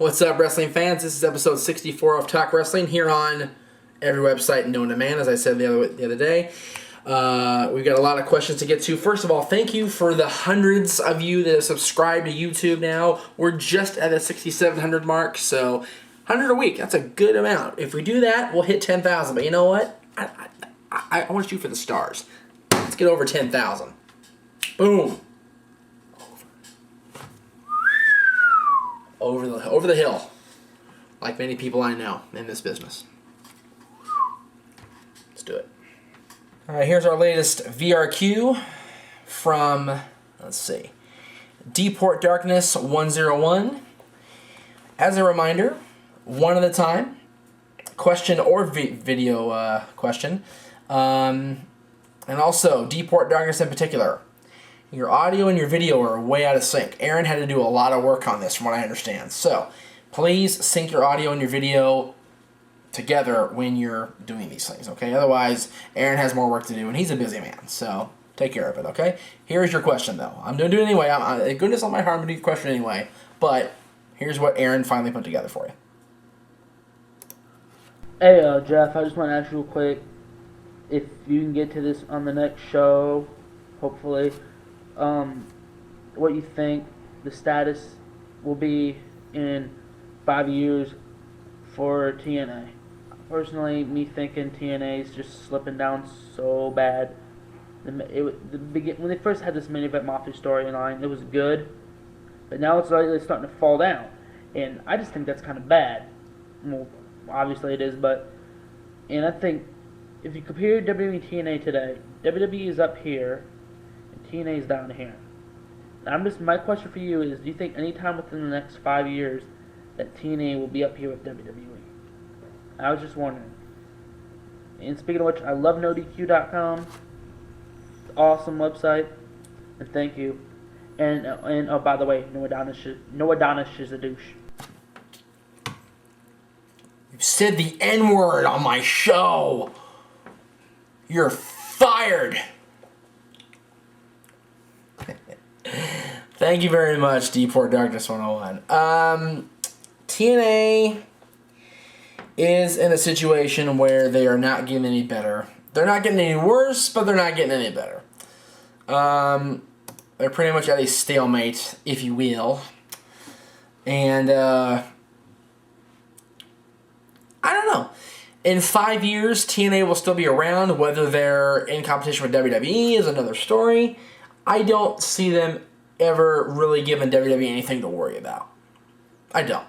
What's up, wrestling fans? This is episode 64 of Talk Wrestling here on every website known to man, as I said the other day. We've got a lot of questions to get to. First of all, thank you for the hundreds of you that have subscribed to YouTube now. We're just at the 6,700 mark, so 100 a week. That's a good amount. If we do that, we'll hit 10,000. But you know what? I want to shoot for the stars. Let's get over 10,000. Boom. Over the hill, like many people I know in this business. Let's do it. All right, here's our latest VRQ from, let's see, Deport Darkness 101. As a reminder, one at a time, question or video question, and also Deport Darkness in particular. Your audio and your video are way out of sync. Aaron had to do a lot of work on this from what I understand. So, please sync your audio and your video together when you're doing these things, okay? Otherwise, Aaron has more work to do, and he's a busy man. So, take care of it, okay? Here's your question, though. I'm going to do it anyway. Goodness on my heart, I'm going to do your question anyway. But, here's what Aaron finally put together for you. Hey, Jeff, I just want to ask you real quick if you can get to this on the next show, hopefully. What you think the status will be in 5 years for TNA. Personally, me thinking TNA is just slipping down so bad. When they first had this main event Mafia storyline, it was good, but now it's starting to fall down, and I just think that's kind of bad. Well, obviously it is, and I think if you compare WWE and TNA today, WWE is up here, TNA is down here. My question for you is, do you think anytime within the next 5 years that TNA will be up here with WWE? I was just wondering. And speaking of which, I love NoDQ.com. Awesome website. And thank you. And oh, by the way, Noah Donish is a douche. You said the N-word on my show. You're fired. Thank you very much, Deport Darkness 101. TNA is in a situation where they are not getting any better. They're not getting any worse, but they're not getting any better. They're pretty much at a stalemate, if you will. And, I don't know. In 5 years, TNA will still be around. Whether they're in competition with WWE is another story. I don't see them ever really giving WWE anything to worry about. I don't.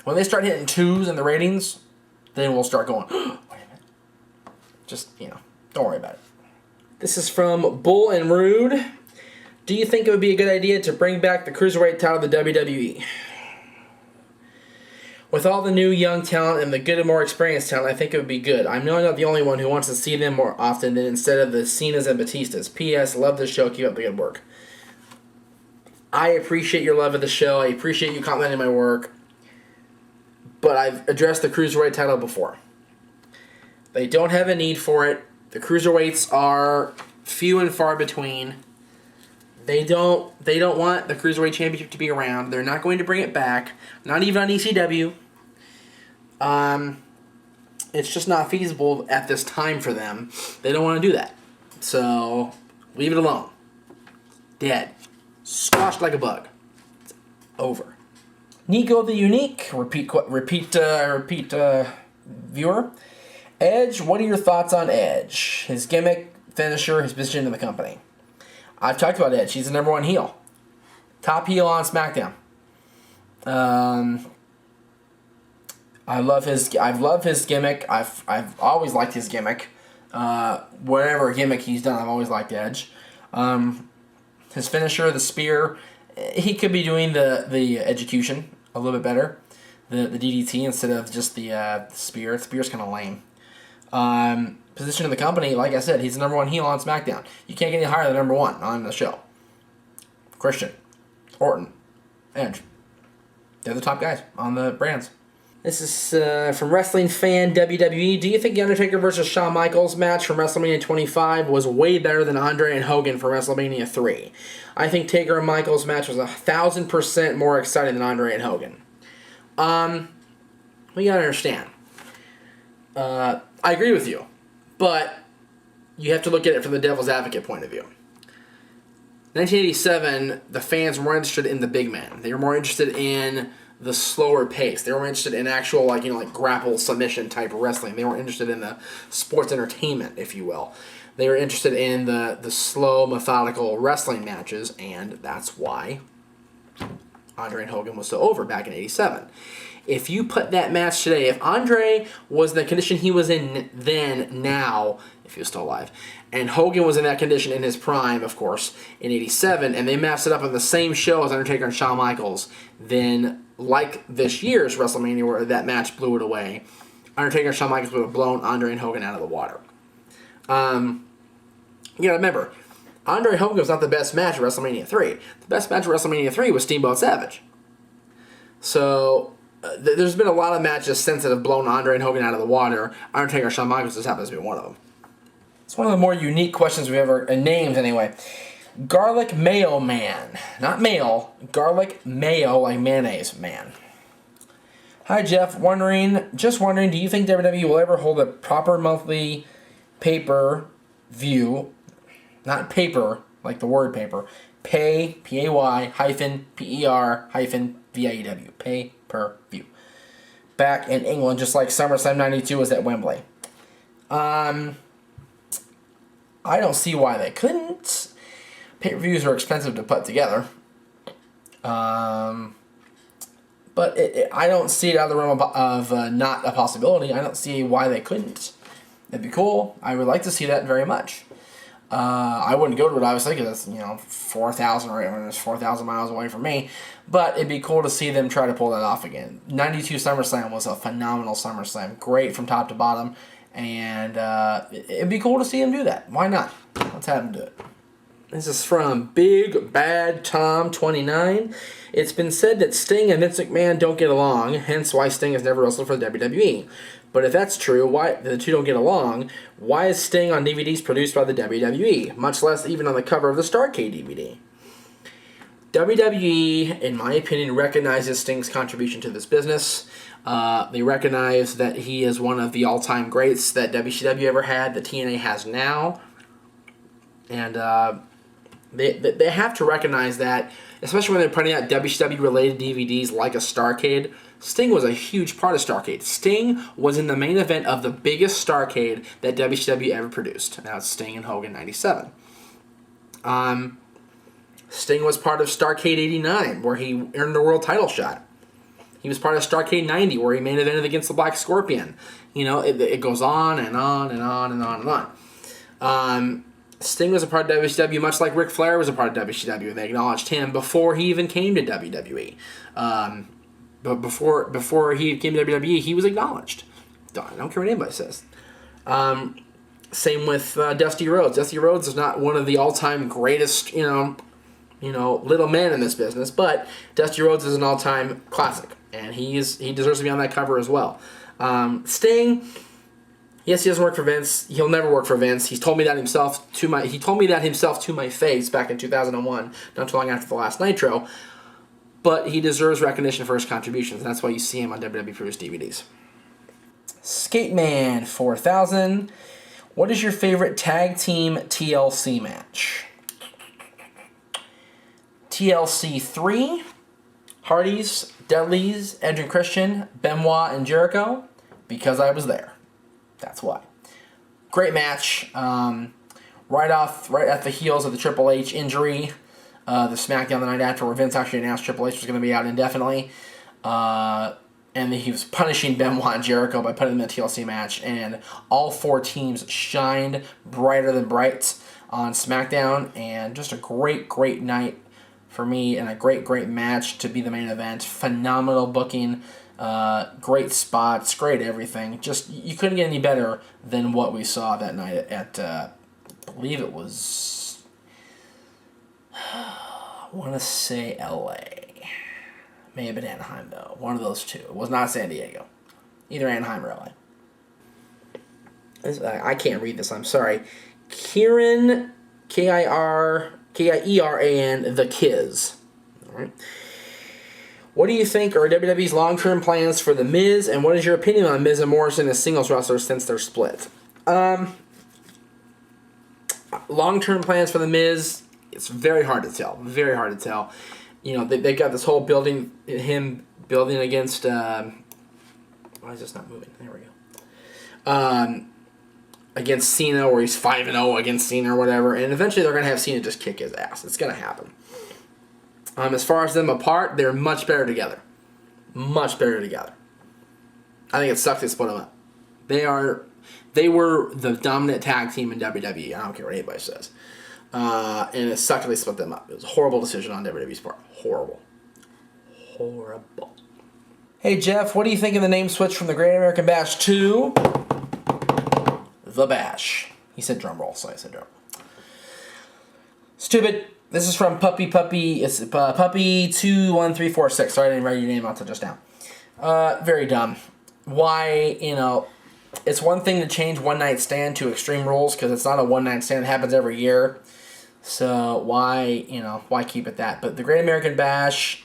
When they start hitting 2s in the ratings, then we'll start going, wait a minute. Just, don't worry about it. This is from Bull and Rude. Do you think it would be a good idea to bring back the Cruiserweight title to WWE? With all the new young talent and the good and more experienced talent, I think it would be good. I'm not the only one who wants to see them more often than instead of the Cenas and Batistas. P.S. Love the show. Keep up the good work. I appreciate your love of the show. I appreciate you complimenting my work. But I've addressed the Cruiserweight title before. They don't have a need for it. The Cruiserweights are few and far between. They don't want the Cruiserweight Championship to be around. They're not going to bring it back. Not even on ECW. It's just not feasible at this time for them. They don't want to do that. So, leave it alone. Dead. Squashed like a bug. It's over. Nico the Unique, repeat viewer. Edge, what are your thoughts on Edge? His gimmick, finisher, his position in the company. I've talked about Edge. He's the number one heel. Top heel on SmackDown. I love his gimmick. I've always liked his gimmick. Whatever gimmick he's done, I've always liked Edge. His finisher, the spear, he could be doing the execution a little bit better. The DDT instead of just the spear. The spear's kind of lame. Position in the company, like I said, he's the number one heel on SmackDown. You can't get any higher than number one on the show. Christian, Orton, Edge. They're the top guys on the brands. This is from Wrestling Fan WWE. Do you think the Undertaker versus Shawn Michaels match from WrestleMania 25 was way better than Andre and Hogan for WrestleMania 3? I think Taker and Michaels match was 1,000% more exciting than Andre and Hogan. We gotta understand. I agree with you, but you have to look at it from the devil's advocate point of view. 1987, the fans weren't interested in the big man. They were more interested in the slower pace. They were interested in actual, like grapple submission type of wrestling. They weren't interested in the sports entertainment, if you will. They were interested in the slow, methodical wrestling matches, and that's why Andre and Hogan was so over back in 87. If you put that match today, if Andre was in the condition he was in then, now, if he was still alive, and Hogan was in that condition in his prime, of course, in 87, and they matched it up on the same show as Undertaker and Shawn Michaels, then, like this year's WrestleMania where that match blew it away, Undertaker and Shawn Michaels would have blown Andre and Hogan out of the water. You gotta remember, Andre and Hogan was not the best match at WrestleMania 3. The best match at WrestleMania 3 was Steamboat Savage. So, there's been a lot of matches since that have blown Andre and Hogan out of the water. Undertaker and Shawn Michaels just happens to be one of them. It's one of the more unique questions we've ever named, anyway. Garlic Mayo Man. Not mayo. Garlic Mayo, like mayonnaise man. Hi, Jeff. Just wondering, do you think WWE will ever hold a proper monthly pay-per-view? Not paper, like the word paper. Pay, P-A-Y, hyphen, P-E-R, hyphen, V-I-E-W. Pay-per-view. Back in England, just like SummerSlam 92 was at Wembley. I don't see why they couldn't. Pay-per-views are expensive to put together. But I don't see it out of the realm of not a possibility. I don't see why they couldn't. It'd be cool. I would like to see that very much. I wouldn't go to it, obviously, because it's 4,000 or it's 4,000 miles away from me. But it'd be cool to see them try to pull that off again. 92 SummerSlam was a phenomenal SummerSlam. Great from top to bottom. And it'd be cool to see them do that. Why not? Let's have them do it. This is from Big Bad Tom 29. It's been said that Sting and Vince McMahon don't get along, hence why Sting has never wrestled for the WWE. But if that's true, why the two don't get along, why is Sting on DVDs produced by the WWE, much less even on the cover of the Starrcade DVD? WWE, in my opinion, recognizes Sting's contribution to this business. They recognize that he is one of the all-time greats that WCW ever had, that TNA has now. And they have to recognize that, especially when they're putting out WCW-related DVDs like a Starrcade. Sting was a huge part of Starrcade. Sting was in the main event of the biggest Starrcade that WCW ever produced. Now it's Sting and Hogan 97. Sting was part of Starrcade 89, where he earned the world title shot. He was part of Starrcade 90, where he main evented against the Black Scorpion. It goes on and on and on and on and on. Sting was a part of WCW, much like Ric Flair was a part of WCW. They acknowledged him before he even came to WWE. But before he came to WWE, he was acknowledged. I don't care what anybody says. Same with Dusty Rhodes. Dusty Rhodes is not one of the all-time greatest, little men in this business, but Dusty Rhodes is an all-time classic, and he deserves to be on that cover as well. Sting. Yes, he doesn't work for Vince. He'll never work for Vince. He told me that himself to my face back in 2001, not too long after the last Nitro. But he deserves recognition for his contributions, and that's why you see him on WWE produced DVDs. Skateman 4000. What is your favorite tag team TLC match? TLC 3, Hardys, Dudleys, Edge and Christian, Benoit, and Jericho, because I was there. That's why. Great match. Right at the heels of the Triple H injury, the SmackDown the night after, where Vince actually announced Triple H was going to be out indefinitely. And he was punishing Benoit and Jericho by putting them in a TLC match. And all four teams shined brighter than bright on SmackDown. And just a great, great night for me, and a great, great match to be the main event. Phenomenal booking. Great spots, great everything. Just, you couldn't get any better than what we saw that night at I believe it was, I want to say LA. May have been Anaheim, though. One of those two. It was not San Diego. Either Anaheim or LA. I can't read this, I'm sorry. Kieran, K-I-E-R-A-N, The Kiz. All right. What do you think are WWE's long-term plans for The Miz, and what is your opinion on Miz and Morrison as singles wrestlers since they're split? Long-term plans for The Miz, it's very hard to tell. Very hard to tell. You know, they've got this whole building against... why is this not moving? There we go. Against Cena, where he's 5-0 against Cena or whatever, and eventually they're going to have Cena just kick his ass. It's going to happen. As far as them apart, they're much better together. Much better together. I think it sucks they split them up. They were the dominant tag team in WWE. I don't care what anybody says. And it sucked that they split them up. It was a horrible decision on WWE's part. Horrible. Horrible. Hey, Jeff, what do you think of the name switch from the Great American Bash to The Bash? He said drum roll, so I said drum roll. Stupid. This is from Puppy. It's Puppy21346. Sorry, I didn't write your name out until just now. Very dumb. Why, it's one thing to change One Night Stand to Extreme Rules, because it's not a One Night Stand. It happens every year. So why keep it that? But the Great American Bash,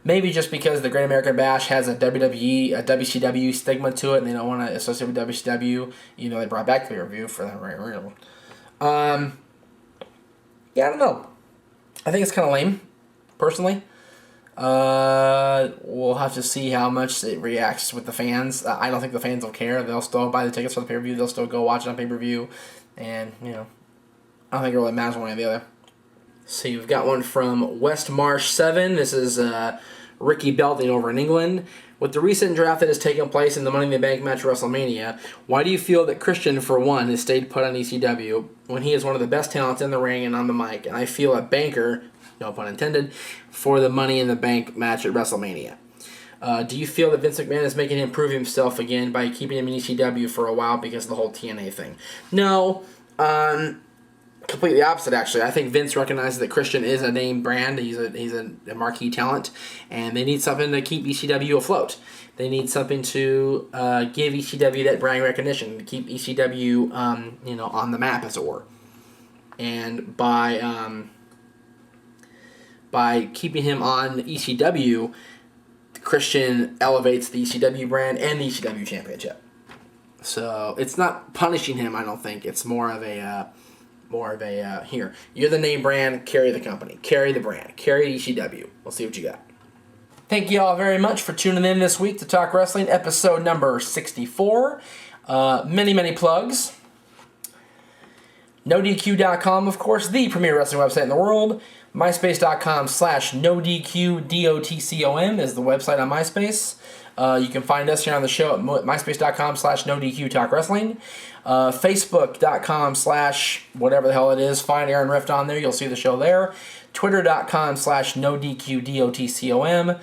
maybe just because the Great American Bash has a WCW stigma to it, and they don't want to associate with WCW, even though they brought back the review for that very real. Yeah, I don't know. I think it's kind of lame, personally. We'll have to see how much it reacts with the fans. I don't think the fans will care. They'll still buy the tickets for the pay-per-view. They'll still go watch it on pay-per-view. And, I don't think it really matters one way or the other. So you've got one from West Marsh 7. This is Ricky Belting over in England. With the recent draft that has taken place in the Money in the Bank match at WrestleMania, why do you feel that Christian, for one, has stayed put on ECW when he is one of the best talents in the ring and on the mic? And I feel a banker, no pun intended, for the Money in the Bank match at WrestleMania. Do you feel that Vince McMahon is making him prove himself again by keeping him in ECW for a while because of the whole TNA thing? No. Completely opposite, actually. I think Vince recognizes that Christian is a name brand. He's a marquee talent, and they need something to keep ECW afloat. They need something to give ECW that brand recognition, to keep ECW, on the map, as it were. And by keeping him on ECW, Christian elevates the ECW brand and the ECW championship. So it's not punishing him, I don't think. It's more of a here, you're the name brand, carry the company, carry the brand, carry ECW. We'll see what you got. Thank you all very much for tuning in this week to Talk Wrestling, episode number 64. Many plugs. NoDQ.com, of course, the premier wrestling website in the world. MySpace.com/NoDQ.DOTCOM is the website on MySpace. You can find us here on the show at MySpace.com/NoDQ Facebook.com/ whatever the hell it is. Find Aaron Rift on there. You'll see the show there. Twitter.com/NoDQ.DOTCOM.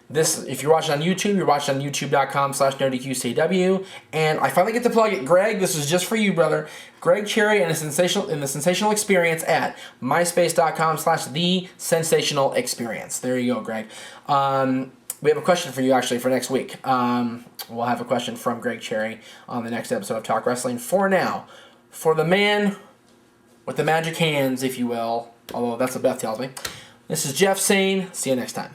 This, if you're watching on YouTube, you're watching on YouTube.com/NoDQCW. And I finally get to plug it. Greg, this is just for you, brother. Greg Cherry and the Sensational Experience at MySpace.com/The Sensational Experience. There you go, Greg. We have a question for you, actually, for next week. We'll have a question from Greg Cherry on the next episode of Talk Wrestling. For now, for the man with the magic hands, if you will, although that's what Beth tells me, this is Jeff saying, see you next time.